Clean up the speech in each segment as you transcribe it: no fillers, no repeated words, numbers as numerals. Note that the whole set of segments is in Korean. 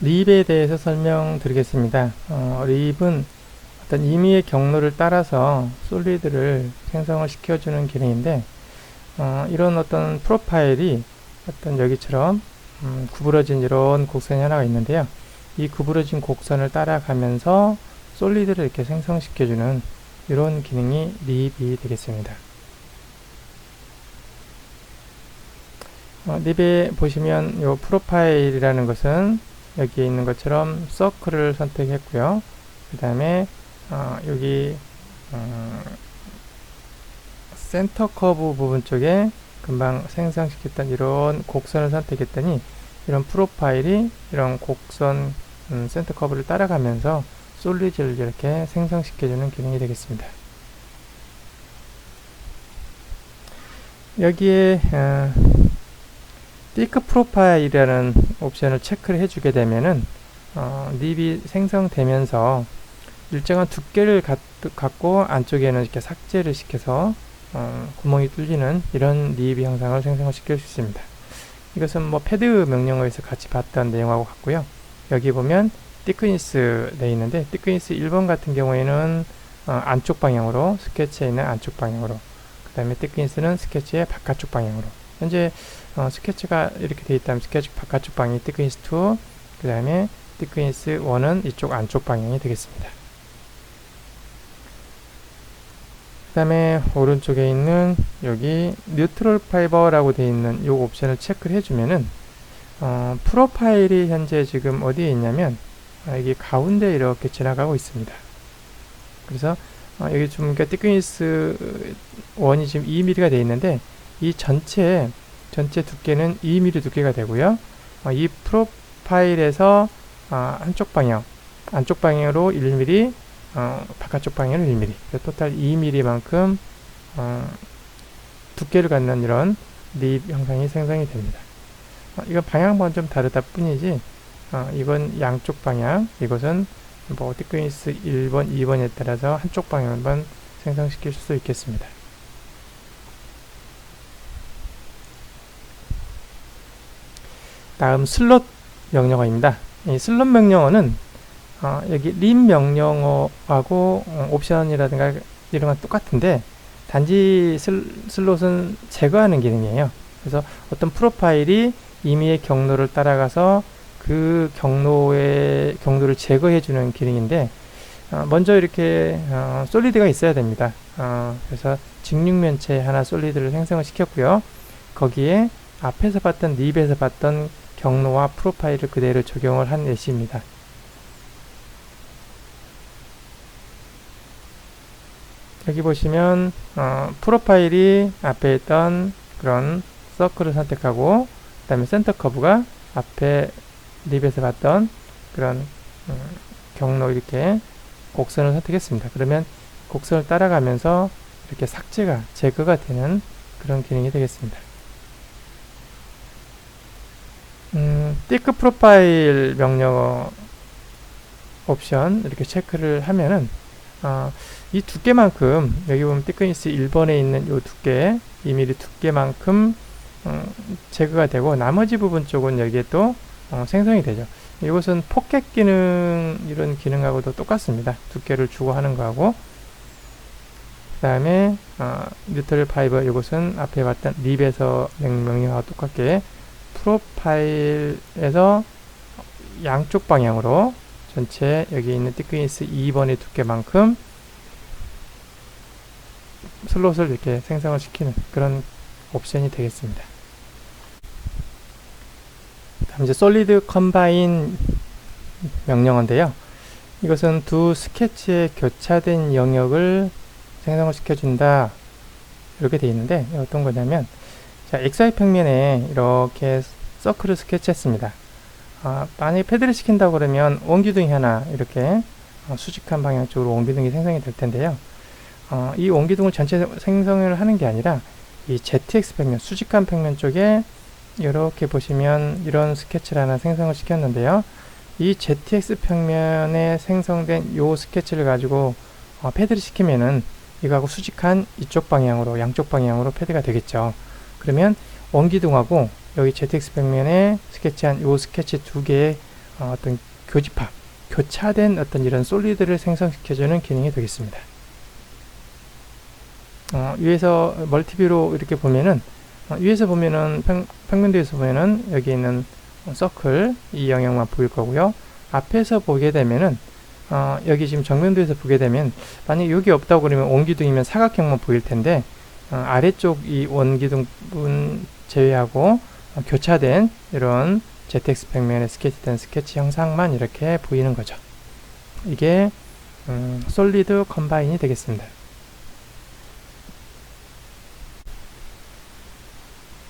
립에 대해서 설명드리겠습니다. 립은 어떤 임의의 경로를 따라서 솔리드를 생성을 시켜주는 기능인데, 이런 어떤 프로파일이 어떤 여기처럼 구부러진 이런 곡선이 하나가 있는데요. 이 구부러진 곡선을 따라가면서 솔리드를 이렇게 생성시켜주는 이런 기능이 립이 되겠습니다. 립에 보시면 이 프로파일이라는 것은 여기에 있는 것처럼 서클을 선택했고요. 그 다음에 여기 센터 커브 부분 쪽에 금방 생성시켰던 이런 곡선을 선택했더니 이런 프로파일이 이런 곡선 센터 커브를 따라가면서 솔리드를 이렇게 생성시켜주는 기능이 되겠습니다. 여기에 thick profile이라는 옵션을 체크를 해주게 되면은 립이 생성되면서 일정한 두께를 갖고 안쪽에는 이렇게 삭제를 시켜서 구멍이 뚫리는 이런 립 형상을 생성을 시킬 수 있습니다. 이것은 뭐 패드 명령어에서 같이 봤던 내용하고 같고요. 여기 보면 thickness 되어 있는데 thickness 1번 같은 경우에는 안쪽 방향으로, 스케치에 있는 안쪽 방향으로, 그 다음에 thickness는 스케치의 바깥쪽 방향으로. 현재 스케치가 이렇게 되어 있다면 스케치 바깥쪽 방향이 thickness 2, 그 다음에 thickness 1은 이쪽 안쪽 방향이 되겠습니다. 그 다음에 오른쪽에 있는 여기 뉴트럴 파이버라고 되어 있는 이 옵션을 체크를 해주면은 프로파일이 현재 지금 어디에 있냐면 여기 가운데 이렇게 지나가고 있습니다. 그래서 여기 좀 thickness 1이 지금 2mm가 되어 있는데 이 전체 두께는 2mm 두께가 되고요. 이 프로파일에서 안쪽 방향으로 1mm, 바깥쪽 방향으로 1mm, 토탈 2mm만큼 두께를 갖는 이런 립 형상이 생성이 됩니다. 이건 방향만 좀 다르다 뿐이지 이건 양쪽 방향, 이것은 뭐 thickness 1번, 2번에 따라서 한쪽 방향만 생성시킬 수 있겠습니다. 다음 슬롯 명령어입니다. 이 슬롯 명령어는 여기 립 명령어하고 옵션이라든가 이런 건 똑같은데 단지 슬롯은 제거하는 기능이에요. 그래서 어떤 프로파일이 임의의 경로를 따라가서 그 경로를 제거해주는 기능인데 먼저 이렇게 솔리드가 있어야 됩니다. 그래서 직육면체 하나 솔리드를 생성을 시켰고요. 거기에 앞에서 봤던 립에서 봤던 경로와 프로파일을 그대로 적용을 한 예시입니다. 여기 보시면 프로파일이 앞에 있던 그런 서클을 선택하고 그 다음에 센터 커브가 앞에 립에서 봤던 그런 경로 이렇게 곡선을 선택했습니다. 그러면 곡선을 따라가면서 이렇게 제거가 되는 그런 기능이 되겠습니다. thick 프로파일 명령어 옵션 이렇게 체크를 하면은 이 두께만큼 여기 보면 thickness 1번에 있는 이 두께 2mm 두께만큼 제거가 되고 나머지 부분 쪽은 여기에 또 생성이 되죠. 이것은 포켓 기능 이런 기능하고도 똑같습니다. 두께를 주고 하는 거하고 그 다음에 뉴트럴 파이버 이것은 앞에 봤던 립에서 명령어와 똑같게 프로파일에서 양쪽 방향으로 전체 여기 있는 thickness 2번의 두께만큼 슬롯을 이렇게 생성을 시키는 그런 옵션이 되겠습니다. 다음 이제 솔리드 컴바인 명령어인데요. 이것은 두 스케치의 교차된 영역을 생성을 시켜준다 이렇게 되어 있는데 어떤 거냐면 자, XY 평면에 이렇게 서클을 스케치했습니다. 만약에 패드를 시킨다고 그러면 원기둥이 하나 이렇게 수직한 방향 쪽으로 원기둥이 생성이 될 텐데요. 이 원기둥을 전체 생성을 하는 게 아니라 이 ZX 평면, 수직한 평면 쪽에 이렇게 보시면 이런 스케치를 하나 생성을 시켰는데요. 이 ZX 평면에 생성된 이 스케치를 가지고 패드를 시키면은 이거하고 수직한 이쪽 방향으로, 양쪽 방향으로 패드가 되겠죠. 그러면 원기둥하고 여기 ZX 평면에 스케치한 이 스케치 두 개의 어떤 교집합, 교차된 어떤 이런 솔리드를 생성시켜주는 기능이 되겠습니다. 위에서 멀티뷰로 이렇게 보면은 위에서 보면은 평면도에서 보면은 여기 있는 서클 이 영역만 보일 거고요. 앞에서 보게 되면은 여기 지금 정면도에서 보게 되면 만약 여기 없다고 그러면 원기둥이면 사각형만 보일 텐데 아래쪽 이 원기둥은 제외하고 교차된 이런 ZX 평면에 스케치된 스케치 형상만 이렇게 보이는 거죠. 이게 솔리드 컴바인이 되겠습니다.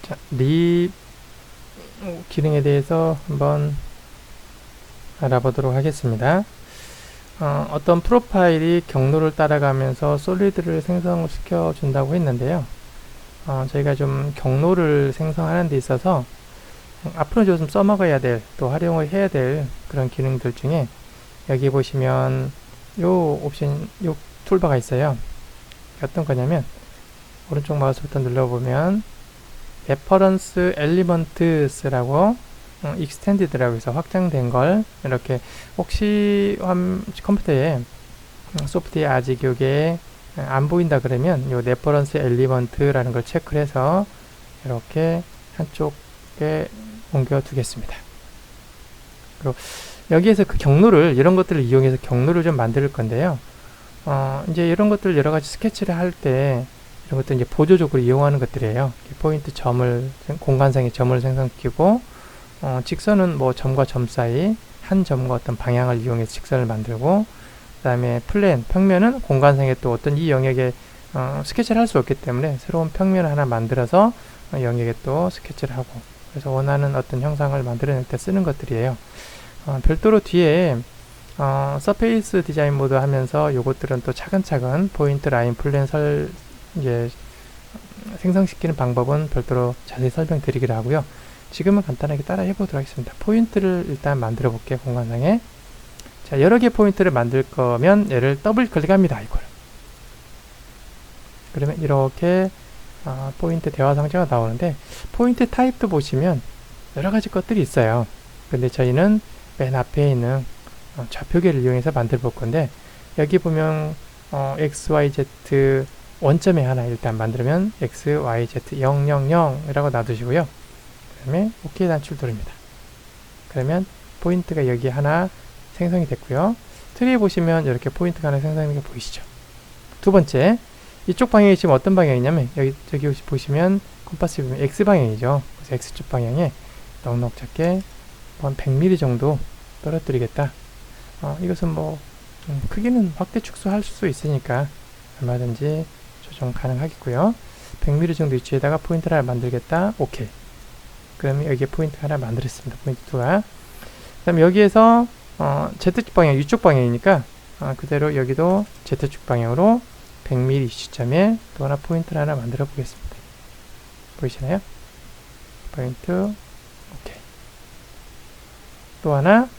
자, 립 기능에 대해서 한번 알아보도록 하겠습니다. 어떤 프로파일이 경로를 따라가면서 솔리드를 생성시켜 준다고 했는데요. 저희가 좀 경로를 생성하는 데 있어서 앞으로 좀 써먹어야 될, 또 활용을 해야 될 그런 기능들 중에 여기 보시면 요 옵션, 요 툴바가 있어요. 어떤 거냐면 오른쪽 마우스 버튼 눌러보면 레퍼런스 엘리먼트스라고 익스텐디드라고 해서 확장된 걸 이렇게 혹시 컴퓨터에 소프트웨어 아직 요게 안 보인다 그러면 요 레퍼런스 엘리먼트라는 걸 체크를 해서 이렇게 한쪽에 옮겨 두겠습니다. 그리고 여기에서 그 경로를 이런 것들을 이용해서 경로를 좀 만들 건데요. 이제 이런 것들 여러 가지 스케치를 할 때 이런 것들 이제 보조적으로 이용하는 것들이에요. 포인트 점을 공간상의 점을 생성시키고 직선은 뭐 점과 점 사이 한 점과 어떤 방향을 이용해서 직선을 만들고 그 다음에 플랜, 평면은 공간상에 또 어떤 이 영역에 스케치를 할 수 없기 때문에 새로운 평면을 하나 만들어서 영역에 또 스케치를 하고 그래서 원하는 어떤 형상을 만들어낼 때 쓰는 것들이에요. 별도로 뒤에 서페이스 디자인 모드 하면서 요것들은 또 차근차근 포인트, 라인, 플랜 이제 생성시키는 방법은 별도로 자세히 설명드리기로 하고요. 지금은 간단하게 따라 해보도록 하겠습니다. 포인트를 일단 만들어 볼게요. 공간상에. 자, 여러 개 포인트를 만들 거면 얘를 더블 클릭합니다. 이걸. 그러면 이렇게 포인트 대화 상자가 나오는데 포인트 타입도 보시면 여러 가지 것들이 있어요. 근데 저희는 맨 앞에 있는 좌표계를 이용해서 만들어 볼 건데 여기 보면 X, Y, Z 원점에 하나 일단 만들면 X, Y, Z 000이라고 놔두시고요. 그 다음에 OK 단추를 누릅니다. 그러면 포인트가 여기 하나 생성이 됐고요. 트리에 보시면 이렇게 포인트가 하나 생성되는 게 보이시죠? 두 번째, 이쪽 방향이 지금 어떤 방향이냐면 저기 보시면 컴파스 보면 X 방향이죠. 그래서 X축 방향에 넉넉 작게 한 100mm 정도 떨어뜨리겠다. 이것은 뭐 크기는 확대 축소할 수 있으니까 얼마든지 조정 가능하겠고요. 100mm 정도 위치에다가 포인트를 하나 만들겠다. 오케이. 그러면 여기에 포인트 하나 만들었습니다. 포인트 2가. 그 다음에 여기에서 Z축 방향, U축 방향이니까 그대로 여기도 Z축 방향으로 100mm 시점에 또 하나 포인트를 하나 만들어 보겠습니다. 보이시나요? 포인트 오케이. 또 하나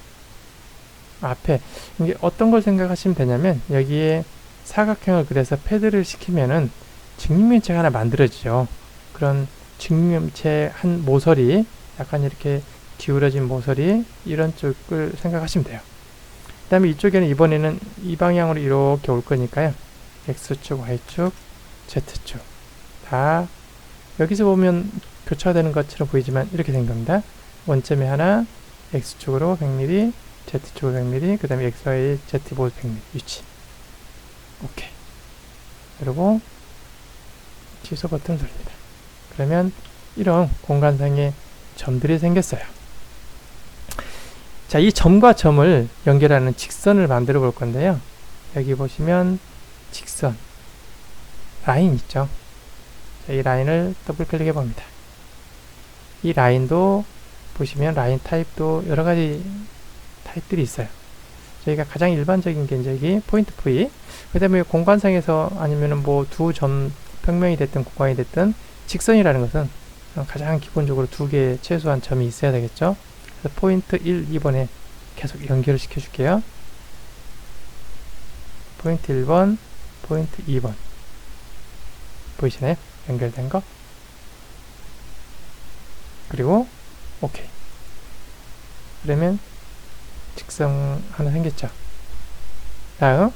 앞에 이게 어떤 걸 생각하시면 되냐면 여기에 사각형을 그려서 패드를 시키면은 직육면체가 하나 만들어지죠. 그런 직육면체 한 모서리 약간 이렇게 기울어진 모서리 이런 쪽을 생각하시면 돼요. 그 다음에 이쪽에는 이번에는 이 방향으로 이렇게 올 거니까요. X축, Y축, Z축 다 여기서 보면 교차되는 것처럼 보이지만 이렇게 된 겁니다. 원점에 하나 X축으로 100mm, Z축으로 100mm, 그 다음에 X, Y, Z 모두 100mm 위치. 오케이. 그리고 취소 버튼을 누릅니다. 그러면 이런 공간상의 점들이 생겼어요. 자, 이 점과 점을 연결하는 직선을 만들어 볼 건데요. 여기 보시면 직선, 라인 있죠. 자, 이 라인을 더블 클릭해 봅니다. 이 라인도 보시면 라인 타입도 여러 가지 타입들이 있어요. 저희가 가장 일반적인 게 여기 포인트 V, 그 다음에 공간상에서 아니면은 뭐 두 점 평면이 됐든 공간이 됐든 직선이라는 것은 가장 기본적으로 두 개의 최소한 점이 있어야 되겠죠. 그래서 포인트 1, 2번에 계속 연결을 시켜줄게요. 포인트 1번, 포인트 2번. 보이시나요? 연결된 거. 그리고 오케이. 그러면 직선 하나 생겼죠. 다음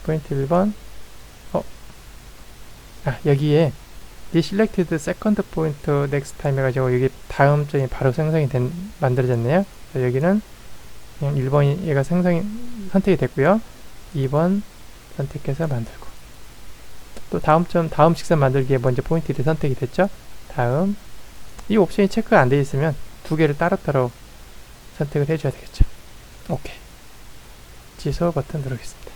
포인트 1번 여기에 deselected second point next time 해가지고 여기 다음 점이 바로 생성이 만들어졌네요. 여기는 그냥 1번 얘가 선택이 됐고요. 2번 선택해서 만들고 또 다음 직선 만들기에 먼저 포인트 1이 선택이 됐죠. 다음 이 옵션이 체크가 안 되어 있으면 두 개를 따로따로 선택을 해줘야 되겠죠. 오케이. 취소 버튼 누르겠습니다.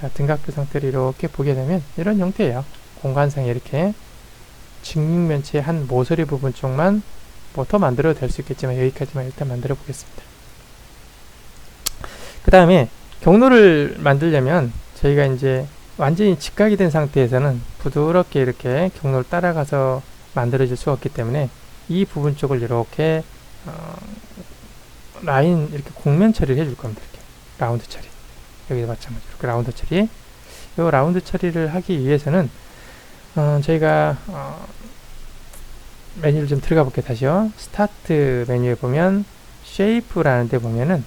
자, 등각표 상태를 이렇게 보게 되면 이런 형태예요. 공간상에 이렇게 직육면체의 한 모서리 부분 쪽만 뭐 더 만들어도 될 수 있겠지만 여기까지만 일단 만들어 보겠습니다. 그 다음에 경로를 만들려면 저희가 이제 완전히 직각이 된 상태에서는 부드럽게 이렇게 경로를 따라가서 만들어질 수가 없기 때문에 이 부분 쪽을 이렇게 라인 이렇게 곡면 처리를 해줄 겁니다. 이렇게 라운드 처리. 여기도 마찬가지로 이렇게 라운드 처리. 이 라운드 처리를 하기 위해서는 저희가 메뉴를 좀 들어가 볼게요. 다시요. 스타트 메뉴에 보면 쉐이프라는 데 보면은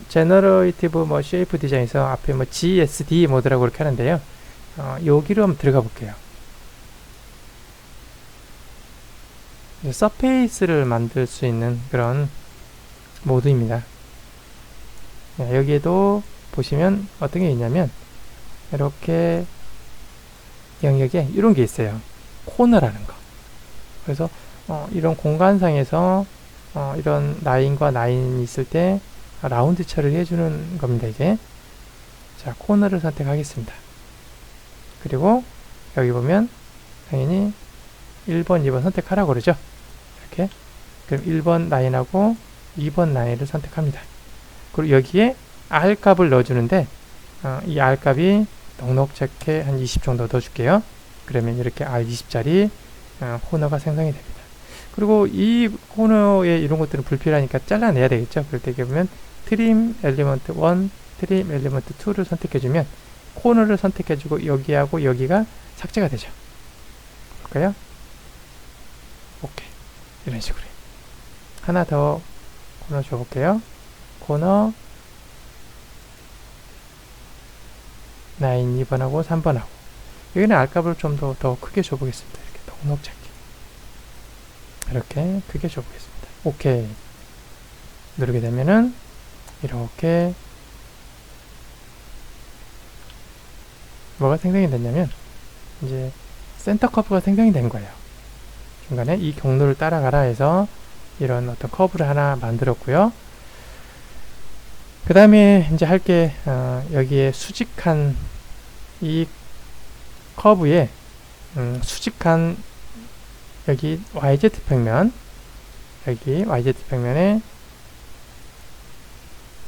제너레이티브 뭐 쉐이프 디자인에서 앞에 뭐 GSD 모드라고 이렇게 하는데요. 여기로 한번 들어가 볼게요. 서페이스를 만들 수 있는 그런 모드입니다. 여기에도 보시면 어떤 게 있냐면 이렇게 영역에 이런 게 있어요. 코너라는 거. 그래서 이런 공간상에서 이런 라인과 라인이 있을 때 라운드 처리를 해주는 겁니다. 이게 자 코너를 선택하겠습니다. 그리고 여기 보면 당연히 1번, 2번 선택하라고 그러죠. 이렇게 그럼 1번 라인하고 2번 라인을 선택합니다. 그리고 여기에 R 값을 넣어주는데 이 R 값이 넉넉하게 한 20 정도 넣어줄게요. 그러면 이렇게 R20짜리 코너가 생성이 됩니다. 그리고 이 코너에 이런 것들은 불필요하니까 잘라내야 되겠죠. 그럴 때 보면 트림 엘리먼트 1, 트림 엘리먼트 2를 선택해주면 코너를 선택해주고 여기하고 여기가 삭제가 되죠. 볼까요? 오케이. 이런 식으로 하나 더 코너 줘볼게요. 코너 라인 2번하고 3번하고 여기는 R값을 좀 더 크게 줘보겠습니다. 이렇게 넉넉하게 이렇게 크게 줘보겠습니다. 오케이 누르게 되면은 이렇게 뭐가 생성이 됐냐면 이제 센터 커브가 생성이 된 거예요. 중간에 이 경로를 따라가라 해서 이런 어떤 커브를 하나 만들었고요. 그 다음에 이제 할게 여기에 수직한 이 커브에 수직한 여기 YZ 평면 여기 YZ 평면에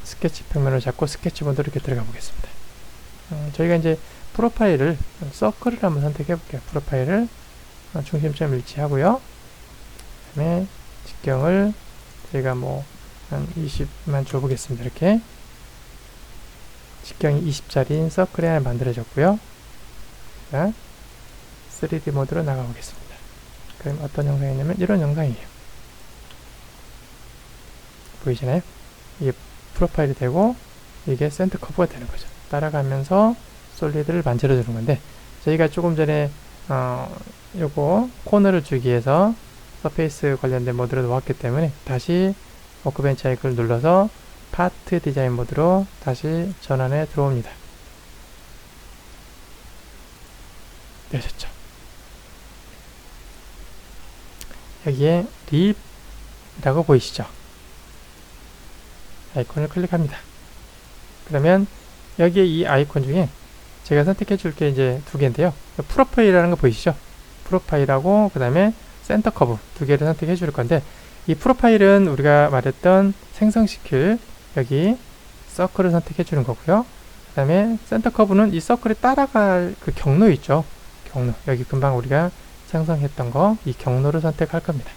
스케치 평면을 잡고 스케치 모드로 이렇게 들어가 보겠습니다. 저희가 이제 프로파일을 서클을 한번 선택해 볼게요. 프로파일을 중심점 일치하고요. 그 다음에 직경을 저희가 뭐 한 20만 줘보겠습니다. 이렇게 직경이 20짜리인 서클이 하나 만들어졌고요. 자, 3D 모드로 나가보겠습니다. 그럼 어떤 영상이냐면 이런 영상이에요. 보이시나요? 이게 프로파일이 되고 이게 센터 커브가 되는 거죠. 따라가면서 솔리드를 만들어주는 건데 저희가 조금 전에 요거 코너를 주기 위해서 서페이스 관련된 모드로 놓았기 때문에 다시 워크벤치 아이콘을 눌러서 파트 디자인 모드로 다시 전환에 들어옵니다. 되셨죠? 여기에 립이라고 보이시죠? 아이콘을 클릭합니다. 그러면 여기에 이 아이콘 중에 제가 선택해 줄 게 이제 두 개인데요. 프로파일이라는 거 보이시죠? 프로파일하고 그 다음에 센터 커브 두 개를 선택해 줄 건데 이 프로파일은 우리가 말했던 생성시킬 여기 서클을 선택해 주는 거고요. 그 다음에 센터 커브는 이 서클에 따라갈 그 경로 있죠. 경로 여기 금방 우리가 생성했던 거 이 경로를 선택할 겁니다.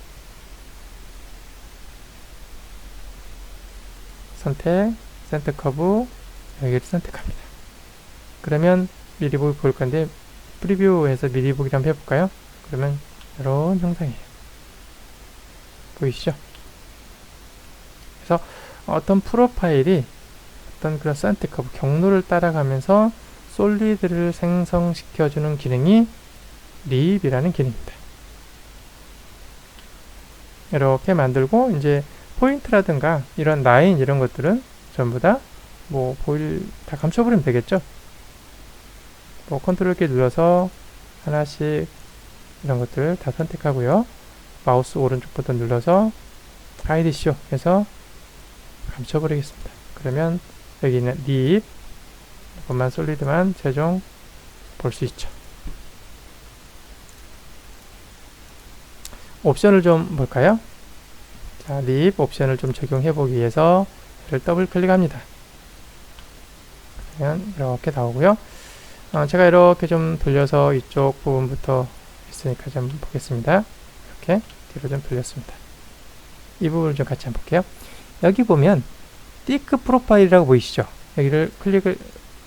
선택 센터 커브 여기를 선택합니다. 그러면 미리 보기 볼 건데 프리뷰에서 미리 보기를 한번 해볼까요? 그러면 이런 형상이에요. 보이시죠? 그래서 어떤 프로파일이 어떤 그런 산티 커브 경로를 따라가면서 솔리드를 생성시켜주는 기능이 립이라는 기능입니다. 이렇게 만들고 이제 포인트라든가 이런 라인 이런 것들은 전부 다 뭐 다 감춰버리면 되겠죠. 뭐 컨트롤 키 눌러서 하나씩 이런 것들 다 선택하고요. 마우스 오른쪽 버튼 눌러서 하이드 쇼 해서 감춰버리겠습니다. 그러면 여기 있는 립 이것만 솔리드만 최종 볼 수 있죠. 옵션을 좀 볼까요? 자, 립 옵션을 좀 적용해 보기 위해서 이를 더블 클릭합니다. 그러면 이렇게 나오고요. 제가 이렇게 좀 돌려서 이쪽 부분부터 있으니까 좀 보겠습니다. 이렇게 뒤로 좀 돌렸습니다. 이 부분을 좀 같이 한번 볼게요. 여기 보면 띠크 프로파일이라고 보이시죠? 여기를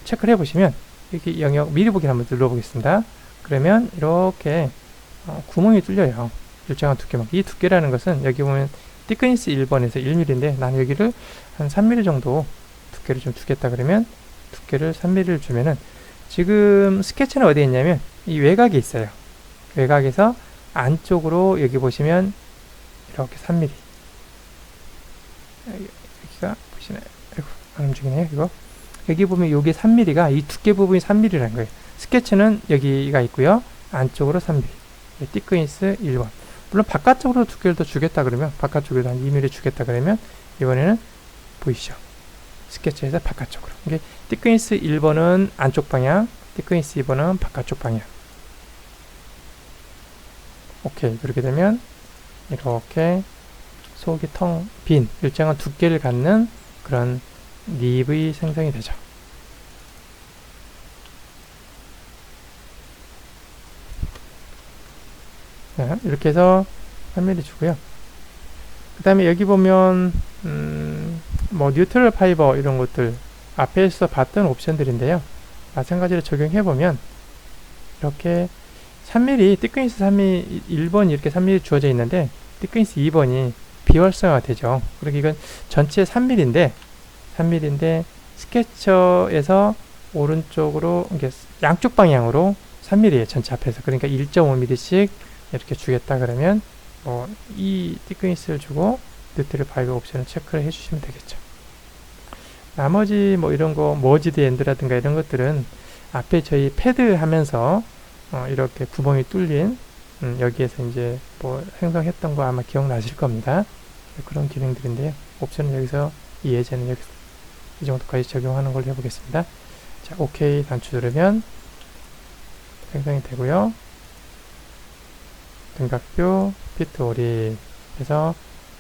체크를 해보시면 여기 영역 미리 보기 한번 눌러보겠습니다. 그러면 이렇게 구멍이 뚫려요. 일정한 두께만큼. 이 두께라는 것은 여기 보면 티크니스 1번에서 1mm인데 나는 여기를 한 3mm 정도 두께를 좀 주겠다 그러면 두께를 3mm를 주면은 지금 스케치는 어디에 있냐면 이 외곽에 있어요. 외곽에서 안쪽으로 여기 보시면 이렇게 3mm 여기가 보시나요? 아이고, 안 움직이네요 이거. 여기 보면 여기 3mm가 이 두께 부분이 3mm라는 거예요. 스케치는 여기가 있고요. 안쪽으로 3mm 티크니스 1번. 물론 바깥쪽으로 두께를 더 주겠다 그러면 바깥쪽에도 한 2mm 주겠다 그러면 이번에는 보이시죠? 스케치에서 바깥쪽으로. 이게 티크니스 1번은 안쪽 방향, 티크니스 2번은 바깥쪽 방향. 오케이. 그렇게 되면 이렇게 속이 텅 빈 일정한 두께를 갖는 그런 립의 생성이 되죠. 자, 이렇게 해서 3mm 주고요. 그 다음에 여기 보면 뭐 뉴트럴 파이버 이런 것들 앞에서 봤던 옵션들인데요. 마찬가지로 적용해 보면 이렇게 3mm 티크니스 3mm 1번 이렇게 3mm 주어져 있는데 티크니스 2번이 비활성화가 되죠. 그러니까 이건 전체 3mm인데 스케쳐에서 오른쪽으로 이게 양쪽 방향으로 3mm에 전체 앞에서 그러니까 1.5mm씩 이렇게 주겠다 그러면 이 티크니스를 주고 뉴트럴 파이버 옵션을 체크를 해주시면 되겠죠. 나머지 뭐 이런 거 머지드 엔드라든가 이런 것들은 앞에 저희 패드 하면서 이렇게 구멍이 뚫린 여기에서 이제 뭐 생성했던 거 아마 기억나실 겁니다. 그런 기능들인데요. 옵션은 여기서 이 예제는 여기서 이 정도까지 적용하는 걸로 해보겠습니다. 자, OK 단추 누르면 생성이 되고요. 등각뷰 피트 오리 해서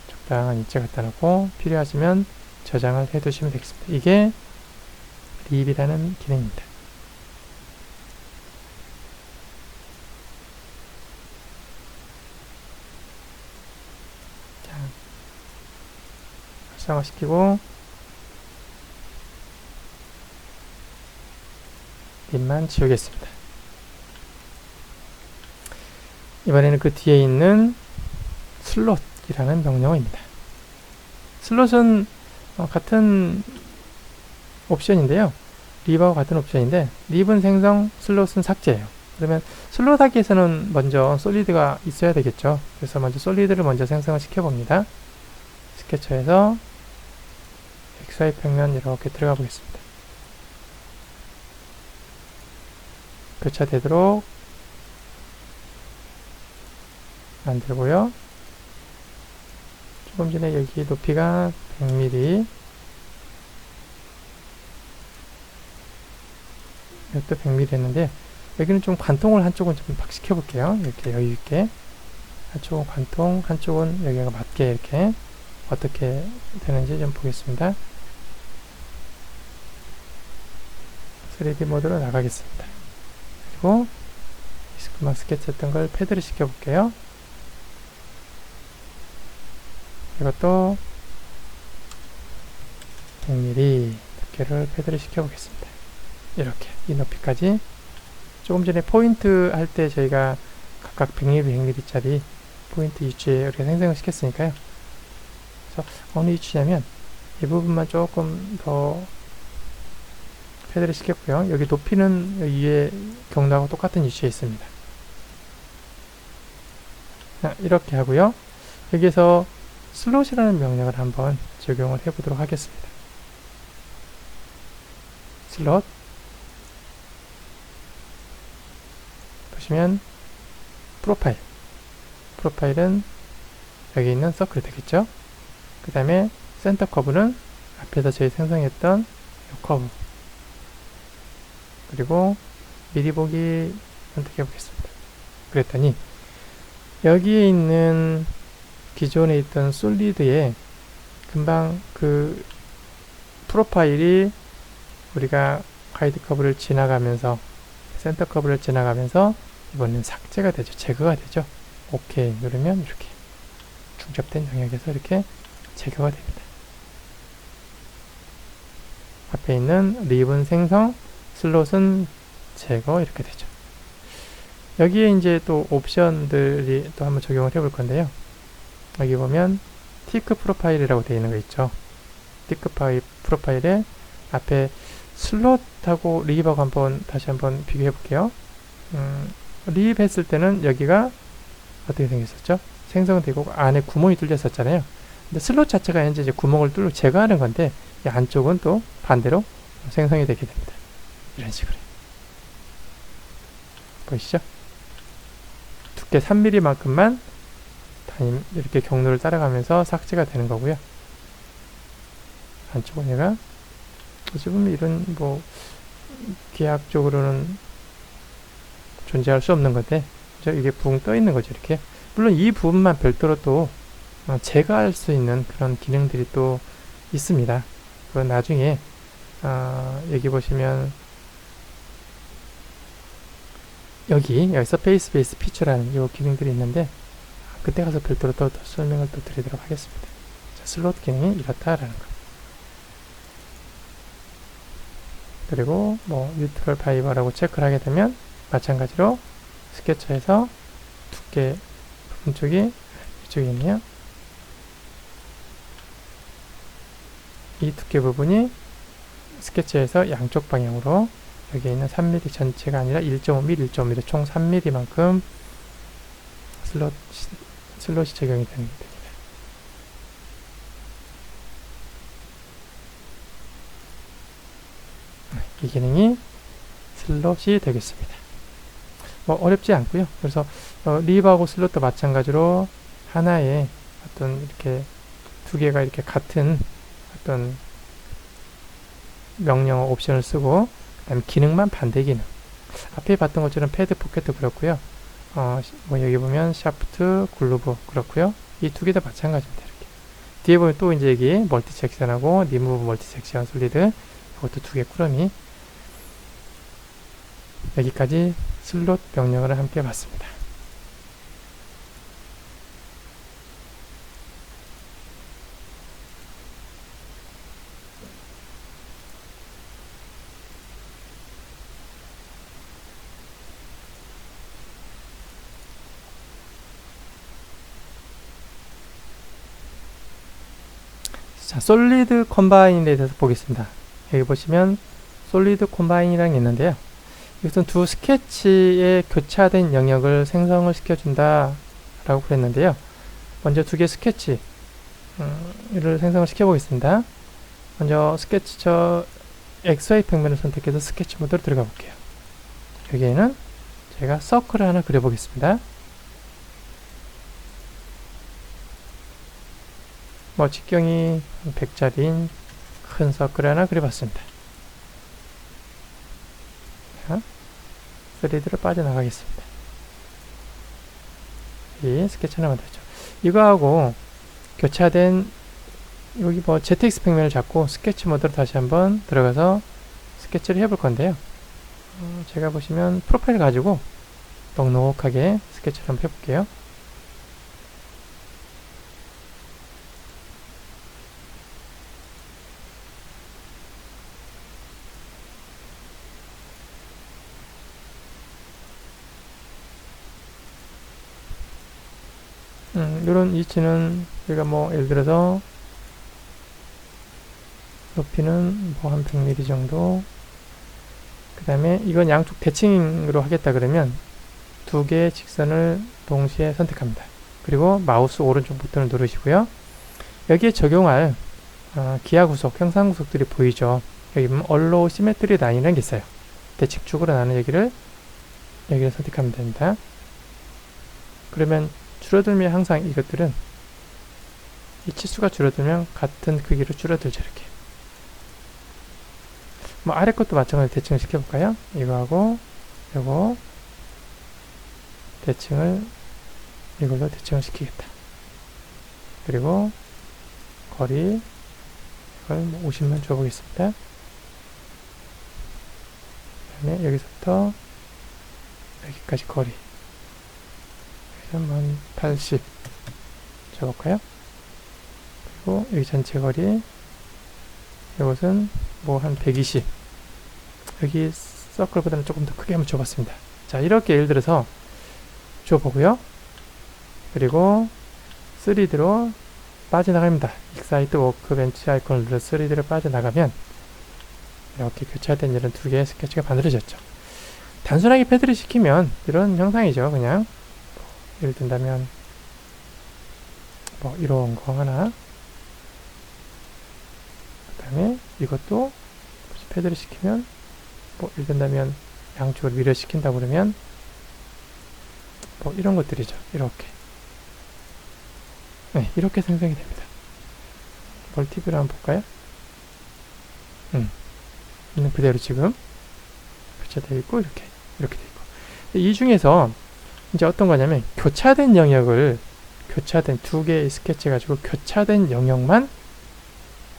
적당한 위치에 갖다 놓고 필요하시면 저장을 해 두시면 되겠습니다. 이게 립이라는 기능입니다. 자, 활성화시키고 립만 지우겠습니다. 이번에는 그 뒤에 있는 슬롯이라는 명령어입니다. 슬롯은 같은 옵션인데요. 립하고 같은 옵션인데 립은 생성, 슬롯은 삭제예요. 그러면 슬롯 하기 위해서는 먼저 솔리드가 있어야 되겠죠. 그래서 먼저 솔리드를 먼저 생성을 시켜봅니다. 스케쳐에서 XY 평면 이렇게 들어가 보겠습니다. 교차되도록 만들고요. 조금 전에 여기 높이가 100mm 이것도 100mm 했는데 여기는 좀 관통을 한쪽은 좀 막 시켜볼게요. 이렇게 여유있게 한쪽은 관통, 한쪽은 여기가 맞게 이렇게 어떻게 되는지 좀 보겠습니다. 3D 모드로 나가겠습니다. 그리고 디스크만 스케치 했던 걸 패드를 시켜볼게요. 이것도 100mm 두께를 패드를 시켜보겠습니다. 이렇게 이 높이까지 조금 전에 포인트 할 때 저희가 각각 100mm, 100mm 짜리 포인트 위치에 이렇게 생성을 시켰으니까요. 그래서 어느 위치냐면 이 부분만 조금 더 패드를 시켰고요. 여기 높이는 위에 경로하고 똑같은 위치에 있습니다. 자, 이렇게 하고요. 여기에서 슬롯이라는 명령을 한번 적용을 해보도록 하겠습니다. 슬롯 보시면 프로파일은 여기 있는 서클이 되겠죠. 그 다음에 센터 커브는 앞에서 저희 생성했던 이 커브, 그리고 미리 보기 선택해 보겠습니다. 그랬더니 여기에 있는 기존에 있던 솔리드에 금방 그 프로파일이 우리가 가이드 커브를 지나가면서 센터 커브를 지나가면서 이번엔 삭제가 되죠. 제거가 되죠. 오케이 누르면 이렇게 중첩된 영역에서 이렇게 제거가 됩니다. 앞에 있는 립은 생성, 슬롯은 제거 이렇게 되죠. 여기에 이제 또 옵션들이 또 한번 적용을 해볼 건데요. 여기 보면 티크 프로파일이라고 되어 있는 거 있죠. 티크 프로파일에 앞에 슬롯하고 립하고 다시 한번 비교해 볼게요. 립 했을 때는 여기가 어떻게 생겼었죠? 생성되고 안에 구멍이 뚫렸었잖아요. 근데 슬롯 자체가 현재 이제 구멍을 뚫고 제거하는 건데 이 안쪽은 또 반대로 생성이 되게 됩니다. 이런 식으로 보이시죠? 두께 3mm만큼만 이렇게 경로를 따라가면서 삭제가 되는 거고요. 안쪽은 얘가 지금 이런 뭐 기하학적으로는 존재할 수 없는 건데 이게 붕 떠 있는 거죠. 이렇게 물론 이 부분만 별도로 또 제거할 수 있는 그런 기능들이 또 있습니다. 그건 나중에 여기 보시면 여기서 베이스 피처라는 이 기능들이 있는데 그때 가서 별도로 또 설명을 또 드리도록 하겠습니다. 자, 슬롯 기능이 이렇다라는 거. 그리고 뭐 뉴트럴 파이버라고 체크를 하게 되면 마찬가지로 스케쳐에서 두께 부분 쪽이 이쪽에 있네요. 이 두께 부분이 스케치에서 양쪽 방향으로 여기에 있는 3mm 전체가 아니라 1.5mm, 1.5mm 총 3mm만큼 슬롯이 적용이 되는 게 됩니다. 이 기능이 슬롯이 되겠습니다. 뭐 어렵지 않고요. 그래서 립하고 슬롯도 마찬가지로 하나의 어떤 이렇게 두 개가 이렇게 같은 어떤 명령어 옵션을 쓰고 그다음에 기능만 반대 기능. 앞에 봤던 것처럼 패드 포켓도 그렇고요. 뭐 여기 보면 샤프트, 글루브 그렇고요. 이 두 개 다 마찬가지입니다. 이렇게 뒤에 보면 또 이제 여기 멀티 섹션하고 리무브 멀티 섹션 솔리드 이것도 두 개 꾸러미. 여기까지 슬롯 명령어를 함께 봤습니다. 자, 솔리드 컴바인에 대해서 보겠습니다. 여기 보시면 솔리드 컴바인이라는 게 있는데요. 이것은 두 스케치의 교차된 영역을 생성을 시켜준다 라고 그랬는데요. 먼저 두 개의 스케치를 생성을 시켜보겠습니다. 먼저 스케치 XY 평면을 선택해서 스케치 모드로 들어가 볼게요. 여기에는 제가 서클을 하나 그려보겠습니다. 뭐 직경이 100짜리인 큰 서클 하나 그려봤습니다. 자, 3D로 빠져나가겠습니다. 이 스케치 하나 만들었죠. 이거하고 교차된 여기 뭐 ZX 평면을 잡고 스케치 모드로 다시 한번 들어가서 스케치를 해볼 건데요. 제가 보시면 프로파일 가지고 넉넉하게 스케치를 한번 해볼게요. 이런 위치는 우리가 뭐 예를 들어서 높이는 뭐 한 100mm 정도. 그 다음에 이건 양쪽 대칭으로 하겠다 그러면 두 개의 직선을 동시에 선택합니다. 그리고 마우스 오른쪽 버튼을 누르시고요. 여기에 적용할 기하구속, 형상구속들이 보이죠. 여기 보면 Allow Symmetry Line이라는 게 있어요. 대칭축으로 나는 여기를 선택하면 됩니다. 그러면 줄어들면 항상 이것들은 이 치수가 줄어들면 같은 크기로 줄어들죠. 이렇게. 뭐 아래 것도 마찬가지로 대칭을 시켜볼까요? 이거하고 이거 이걸로 대칭을 시키겠다. 그리고 거리 이걸 50만 줘보겠습니다. 그 다음에 여기서부터 여기까지 거리 여기서 한 80 줘볼까요? 그리고 여기 전체 거리 이것은 뭐 한 120 여기 서클보다는 조금 더 크게 한번 줘봤습니다. 자, 이렇게 예를 들어서 줘보고요. 그리고 3D로 빠져나갑니다. 익사이트 워크벤치 아이콘을 눌러서 3D로 빠져나가면 이렇게 교차된 이런 두 개의 스케치가 만들어졌죠. 단순하게 패드를 시키면 이런 형상이죠. 그냥 예를 든다면 뭐 이런 거 하나, 그 다음에 이것도 패드를 시키면 뭐 예를 든다면 양쪽으로 밀어시킨다 그러면 뭐 이런 것들이죠. 이렇게 이렇게 생성이 됩니다. 멀티뷰를 한번 볼까요? 있는 그대로 지금 교차되어 있고 이렇게 되어 있고, 이 중에서 이제 어떤 거냐면 교차된 영역을 교차된 두 개의 스케치 가지고 교차된 영역만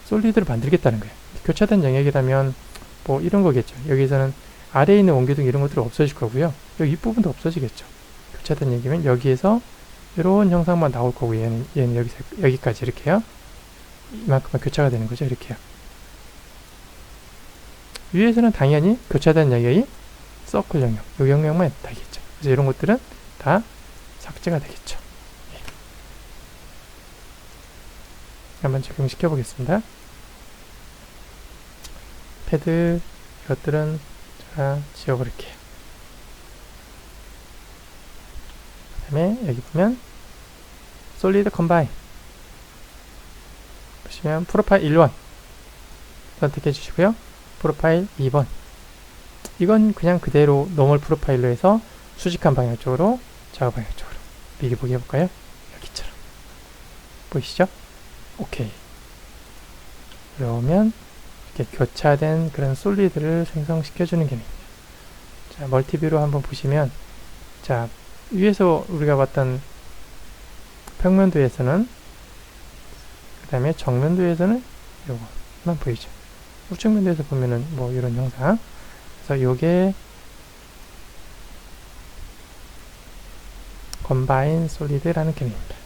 솔리드로 만들겠다는 거예요. 교차된 영역이라면 뭐 이런 거겠죠. 여기서는 아래에 있는 원기둥 이런 것들은 없어질 거고요. 여기 윗부분도 없어지겠죠. 교차된 영역이면 여기에서 이런 형상만 나올 거고 얘는 여기까지 이렇게요. 이만큼만 교차가 되는 거죠. 이렇게요. 위에서는 당연히 교차된 영역이 서클 영역, 이 영역만 되겠죠. 그래서 이런 것들은 다 삭제가 되겠죠. 한번 적용시켜 보겠습니다. 패드 이것들은 제가 지워버릴게요. 그 다음에 여기 보면 솔리드 컴바인 보시면 프로파일 1번 선택해 주시고요. 프로파일 2번 이건 그냥 그대로 노멀 프로파일로 해서 수직한 방향 쪽으로 좌우 방향 쪽으로 미리 보기 해볼까요? 여기처럼 보이시죠? 오케이. 그러면 이렇게 교차된 그런 솔리드를 생성시켜주는 개념입니다. 자, 멀티뷰로 한번 보시면, 자, 위에서 우리가 봤던 평면도에서는, 그 다음에 정면도에서는 요거만 보이죠. 우측면도에서 보면은 뭐 이런 형상. 그래서 요게 컴바인 솔리드라는 개념입니다.